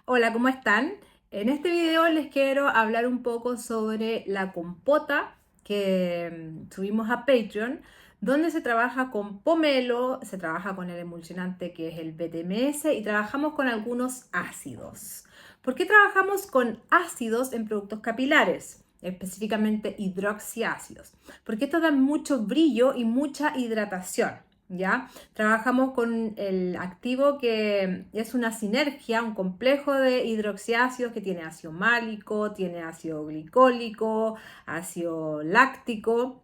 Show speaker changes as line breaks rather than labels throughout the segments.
Hola, ¿cómo están? En este video les quiero hablar un poco sobre la compota que subimos a Patreon, donde se trabaja con pomelo, se trabaja con el emulsionante que es el BTMS y trabajamos con algunos ácidos. ¿Por qué trabajamos con ácidos en productos capilares? Específicamente hidroxiácidos, porque estos dan mucho brillo y mucha hidratación. ¿Ya? Trabajamos con el activo que es una sinergia, un complejo de hidroxiácidos que tiene ácido málico, tiene ácido glicólico, ácido láctico.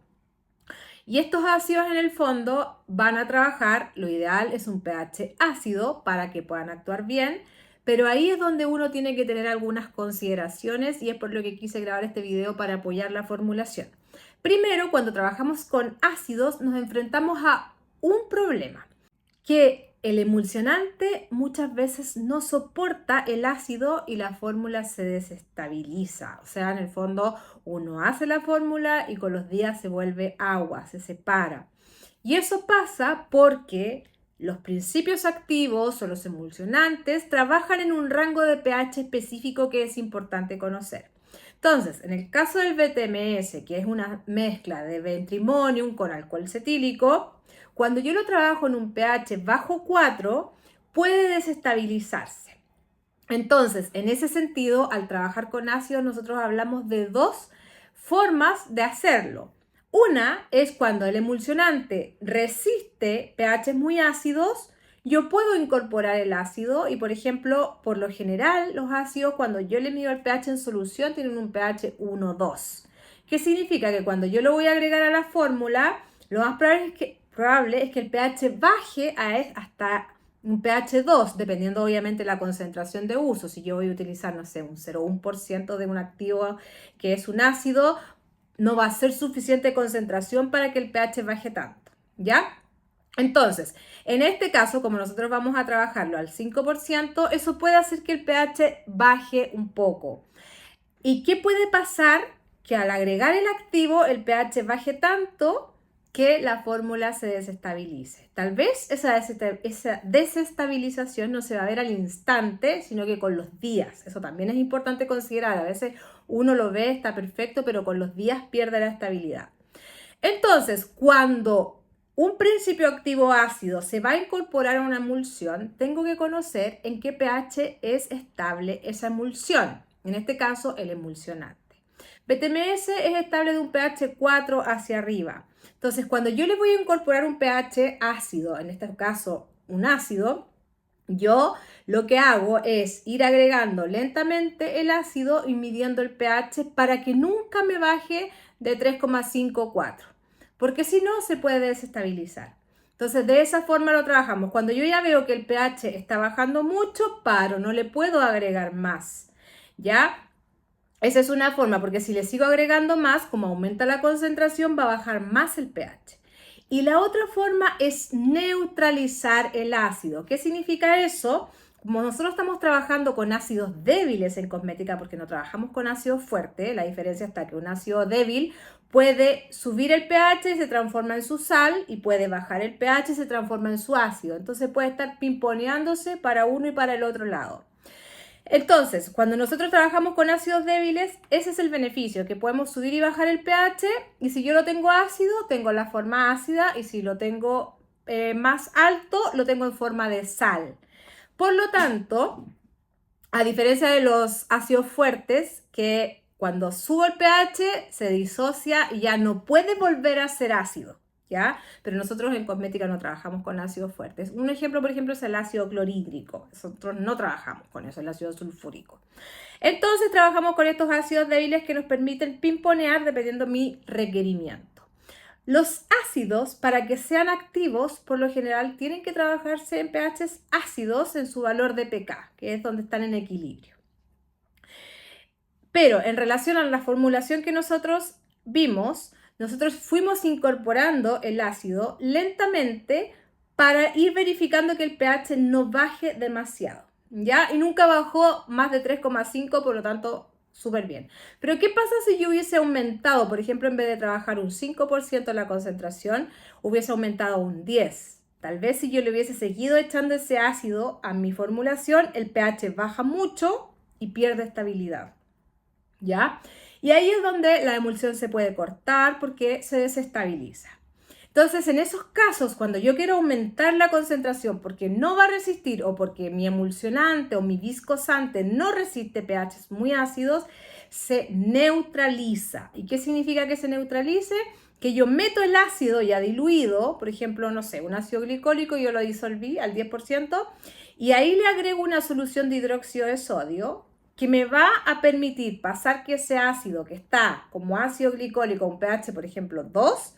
Y estos ácidos en el fondo van a trabajar, lo ideal es un pH ácido para que puedan actuar bien, pero ahí es donde uno tiene que tener algunas consideraciones y es por lo que quise grabar este video para apoyar la formulación. Primero, cuando trabajamos con ácidos nos enfrentamos a un problema, que el emulsionante muchas veces no soporta el ácido y la fórmula se desestabiliza. O sea, en el fondo uno hace la fórmula y con los días se vuelve agua, se separa. Y eso pasa porque los principios activos o los emulsionantes trabajan en un rango de pH específico que es importante conocer. Entonces, en el caso del BTMS, que es una mezcla de bentrimonium con alcohol cetílico, cuando yo lo trabajo en un pH bajo 4, puede desestabilizarse. Entonces, en ese sentido, al trabajar con ácidos, nosotros hablamos de dos formas de hacerlo. Una es cuando el emulsionante resiste pHs muy ácidos, yo puedo incorporar el ácido y, por ejemplo, por lo general, los ácidos, cuando yo le mido el pH en solución, tienen un pH 1,2. ¿Qué significa? Que cuando yo lo voy a agregar a la fórmula, lo más probable es que el pH baje hasta un pH 2, dependiendo obviamente de la concentración de uso. Si yo voy a utilizar, no sé, un 0,1% de un activo que es un ácido, no va a ser suficiente concentración para que el pH baje tanto, ¿ya? Entonces, en este caso, como nosotros vamos a trabajarlo al 5%, eso puede hacer que el pH baje un poco. ¿Y qué puede pasar? Que al agregar el activo, el pH baje tanto que la fórmula se desestabilice. Tal vez esa desestabilización no se va a ver al instante, sino que con los días. Eso también es importante considerar. A veces uno lo ve, está perfecto, pero con los días pierde la estabilidad. Entonces, cuando un principio activo ácido se va a incorporar a una emulsión, tengo que conocer en qué pH es estable esa emulsión. En este caso, el emulsionante. BTMS es estable de un pH 4 hacia arriba. Entonces, cuando yo le voy a incorporar un pH ácido, en este caso un ácido, yo lo que hago es ir agregando lentamente el ácido y midiendo el pH para que nunca me baje de 3,54, porque si no se puede desestabilizar. Entonces de esa forma lo trabajamos. Cuando yo ya veo que el pH está bajando mucho, paro, no le puedo agregar más, ¿ya? Esa es una forma, porque si le sigo agregando más, como aumenta la concentración, va a bajar más el pH. Y la otra forma es neutralizar el ácido. ¿Qué significa eso? Como nosotros estamos trabajando con ácidos débiles en cosmética, porque no trabajamos con ácido fuerte, la diferencia está que un ácido débil puede subir el pH y se transforma en su sal, y puede bajar el pH y se transforma en su ácido. Entonces puede estar pimponeándose para uno y para el otro lado. Entonces, cuando nosotros trabajamos con ácidos débiles, ese es el beneficio, que podemos subir y bajar el pH, y si yo lo tengo ácido, tengo la forma ácida, y si lo tengo más alto, lo tengo en forma de sal. Por lo tanto, a diferencia de los ácidos fuertes, que cuando subo el pH se disocia y ya no puede volver a ser ácido, ¿ya? Pero nosotros en cosmética no trabajamos con ácidos fuertes. Un ejemplo, por ejemplo, es el ácido clorhídrico. Nosotros no trabajamos con eso, el ácido sulfúrico. Entonces trabajamos con estos ácidos débiles que nos permiten pimponear dependiendo de mi requerimiento. Los ácidos, para que sean activos, por lo general tienen que trabajarse en pHs ácidos en su valor de pK, que es donde están en equilibrio. Pero en relación a la formulación que nosotros vimos, nosotros fuimos incorporando el ácido lentamente para ir verificando que el pH no baje demasiado, ¿ya? Y nunca bajó más de 3,5, por lo tanto, súper bien. Pero ¿qué pasa si yo hubiese aumentado, por ejemplo, en vez de trabajar un 5% la concentración, hubiese aumentado un 10%? Tal vez si yo le hubiese seguido echando ese ácido a mi formulación, el pH baja mucho y pierde estabilidad, ¿ya? Y ahí es donde la emulsión se puede cortar porque se desestabiliza. Entonces, en esos casos, cuando yo quiero aumentar la concentración porque no va a resistir o porque mi emulsionante o mi viscosante no resiste pHs muy ácidos, se neutraliza. ¿Y qué significa que se neutralice? Que yo meto el ácido ya diluido, por ejemplo, no sé, un ácido glicólico, yo lo disolví al 10% y ahí le agrego una solución de hidróxido de sodio que me va a permitir pasar que ese ácido que está como ácido glicólico, un pH, por ejemplo, 2,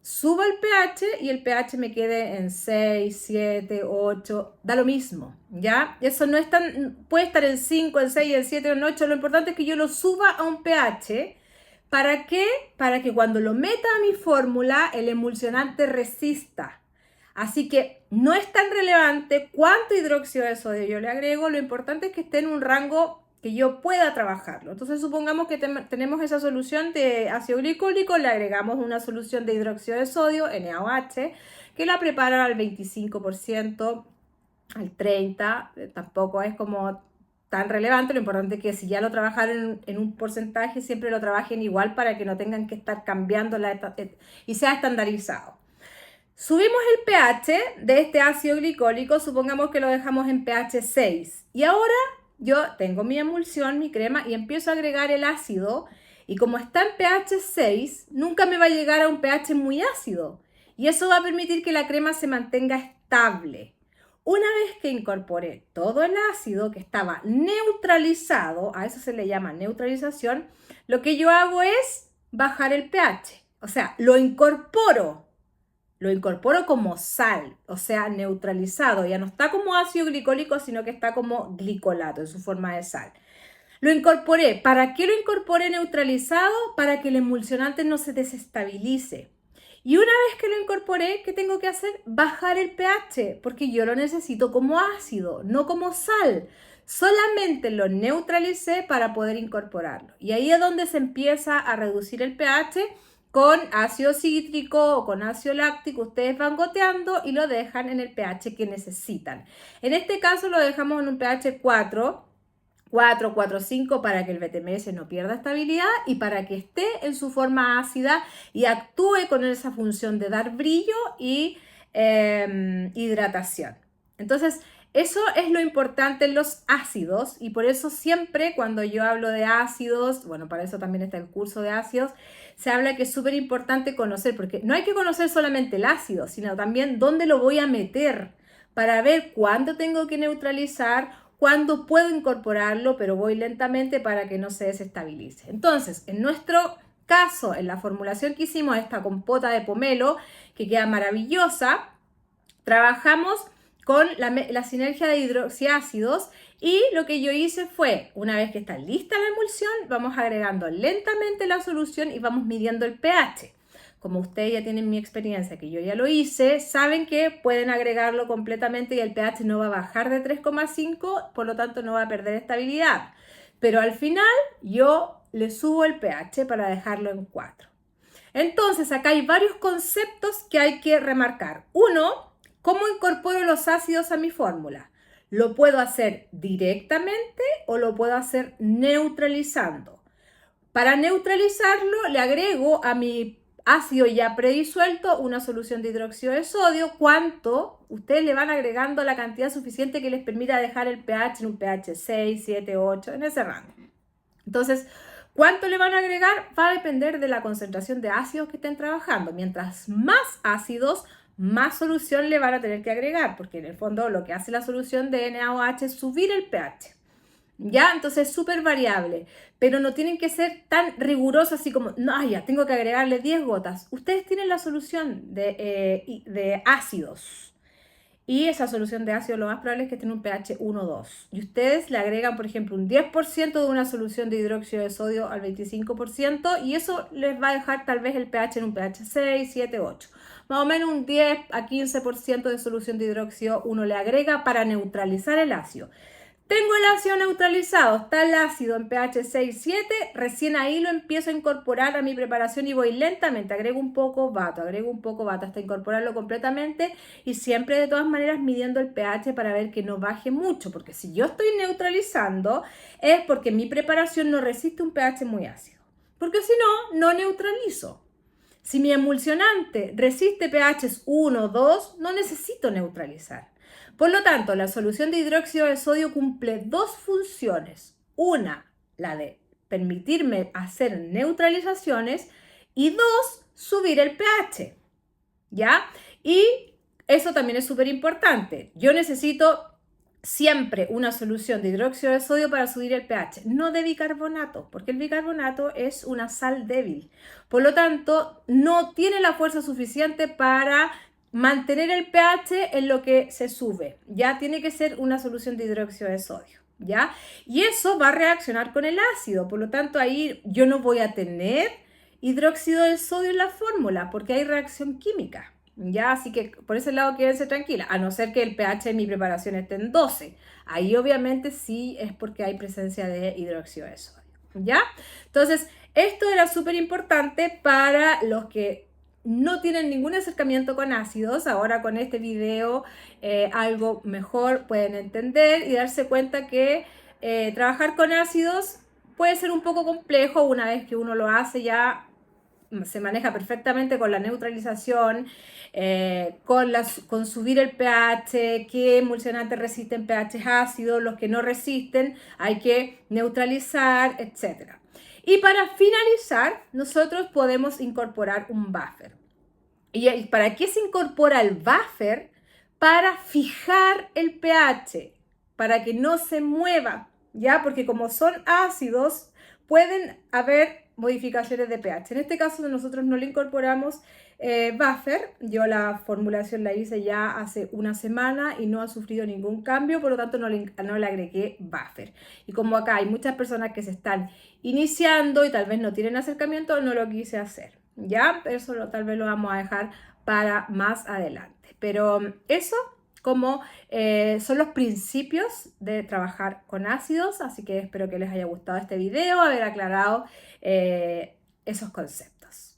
suba el pH y el pH me quede en 6, 7, 8, da lo mismo, ¿ya? Eso no es tan, puede estar en 5, en 6, en 7, en 8, lo importante es que yo lo suba a un pH. ¿Para qué? Para que cuando lo meta a mi fórmula, el emulsionante resista. Así que no es tan relevante cuánto hidróxido de sodio yo le agrego, lo importante es que esté en un rango que yo pueda trabajarlo. Entonces supongamos que tenemos esa solución de ácido glicólico, le agregamos una solución de hidróxido de sodio, NaOH, que la prepara al 25%, al 30%, tampoco es como tan relevante, lo importante es que si ya lo trabajaron en un porcentaje, siempre lo trabajen igual para que no tengan que estar cambiando y sea estandarizado. Subimos el pH de este ácido glicólico, supongamos que lo dejamos en pH 6 y ahora yo tengo mi emulsión, mi crema y empiezo a agregar el ácido y como está en pH 6, nunca me va a llegar a un pH muy ácido y eso va a permitir que la crema se mantenga estable. Una vez que incorporé todo el ácido que estaba neutralizado, a eso se le llama neutralización, lo que yo hago es bajar el pH, o sea, lo incorporo como sal, o sea, neutralizado. Ya no está como ácido glicólico, sino que está como glicolato en su forma de sal. Lo incorporé. ¿Para qué lo incorporé neutralizado? Para que el emulsionante no se desestabilice. Y una vez que lo incorporé, ¿qué tengo que hacer? Bajar el pH, porque yo lo necesito como ácido, no como sal. Solamente lo neutralicé para poder incorporarlo. Y ahí es donde se empieza a reducir el pH. Con ácido cítrico o con ácido láctico, ustedes van goteando y lo dejan en el pH que necesitan. En este caso lo dejamos en un pH 4, 5 para que el BTMS no pierda estabilidad y para que esté en su forma ácida y actúe con esa función de dar brillo y hidratación. Entonces, eso es lo importante en los ácidos y por eso siempre cuando yo hablo de ácidos, bueno, para eso también está el curso de ácidos, se habla que es súper importante conocer, porque no hay que conocer solamente el ácido, sino también dónde lo voy a meter para ver cuándo tengo que neutralizar, cuándo puedo incorporarlo, pero voy lentamente para que no se desestabilice. Entonces, en nuestro caso, en la formulación que hicimos, esta compota de pomelo, que queda maravillosa, trabajamos con la sinergia de hidroxiácidos y lo que yo hice fue, una vez que está lista la emulsión, vamos agregando lentamente la solución y vamos midiendo el pH. Como ustedes ya tienen mi experiencia, que yo ya lo hice, saben que pueden agregarlo completamente y el pH no va a bajar de 3,5, por lo tanto no va a perder estabilidad. Pero al final yo le subo el pH para dejarlo en 4. Entonces acá hay varios conceptos que hay que remarcar. Uno, ¿cómo incorporo los ácidos a mi fórmula? ¿Lo puedo hacer directamente o lo puedo hacer neutralizando? Para neutralizarlo le agrego a mi ácido ya predisuelto una solución de hidróxido de sodio. ¿Cuánto? Ustedes le van agregando la cantidad suficiente que les permita dejar el pH en un pH 6, 7, 8, en ese rango. Entonces, ¿cuánto le van a agregar? Va a depender de la concentración de ácidos que estén trabajando. Mientras más ácidos, más solución le van a tener que agregar, porque en el fondo lo que hace la solución de NaOH es subir el pH. ¿Ya? Entonces es súper variable, pero no tienen que ser tan rigurosos así como, no, ya, tengo que agregarle 10 gotas. Ustedes tienen la solución de ácidos y esa solución de ácido lo más probable es que tenga un pH 1,2 y ustedes le agregan, por ejemplo, un 10% de una solución de hidróxido de sodio al 25% y eso les va a dejar tal vez el pH en un pH 6, 7, 8. Más o menos un 10 a 15% de solución de hidróxido uno le agrega para neutralizar el ácido. Tengo el ácido neutralizado, está el ácido en pH 6,7, recién ahí lo empiezo a incorporar a mi preparación y voy lentamente, agrego un poco vato hasta incorporarlo completamente y siempre de todas maneras midiendo el pH para ver que no baje mucho, porque si yo estoy neutralizando es porque mi preparación no resiste un pH muy ácido, porque si no, no neutralizo. Si mi emulsionante resiste pHs 1 o 2, no necesito neutralizar. Por lo tanto, la solución de hidróxido de sodio cumple dos funciones. Una, la de permitirme hacer neutralizaciones y dos, subir el pH. ¿Ya? Y eso también es súper importante. Yo necesito siempre una solución de hidróxido de sodio para subir el pH, no de bicarbonato, porque el bicarbonato es una sal débil. Por lo tanto, no tiene la fuerza suficiente para mantener el pH en lo que se sube. Ya tiene que ser una solución de hidróxido de sodio. ¿Ya? Y eso va a reaccionar con el ácido. Por lo tanto, ahí yo no voy a tener hidróxido de sodio en la fórmula porque hay reacción química. ¿Ya? Así que por ese lado quédense tranquila, a no ser que el pH de mi preparación esté en 12. Ahí obviamente sí es porque hay presencia de hidróxido de sodio. ¿Ya? Entonces, esto era súper importante para los que no tienen ningún acercamiento con ácidos. Ahora con este video algo mejor pueden entender y darse cuenta que trabajar con ácidos puede ser un poco complejo. Una vez que uno lo hace ya se maneja perfectamente con la neutralización, con subir el pH, qué emulsionantes resisten pH ácidos, los que no resisten hay que neutralizar, etc. Y para finalizar, nosotros podemos incorporar un buffer. ¿Y para qué se incorpora el buffer? Para fijar el pH, para que no se mueva, ¿ya? Porque como son ácidos, pueden haber modificaciones de pH. En este caso nosotros no le incorporamos buffer. Yo la formulación la hice ya hace una semana y no ha sufrido ningún cambio, por lo tanto no le agregué buffer. Y como acá hay muchas personas que se están iniciando y tal vez no tienen acercamiento, no lo quise hacer. ¿Ya? Eso tal vez lo vamos a dejar para más adelante. Pero eso como son los principios de trabajar con ácidos, así que espero que les haya gustado este video, haber aclarado esos conceptos.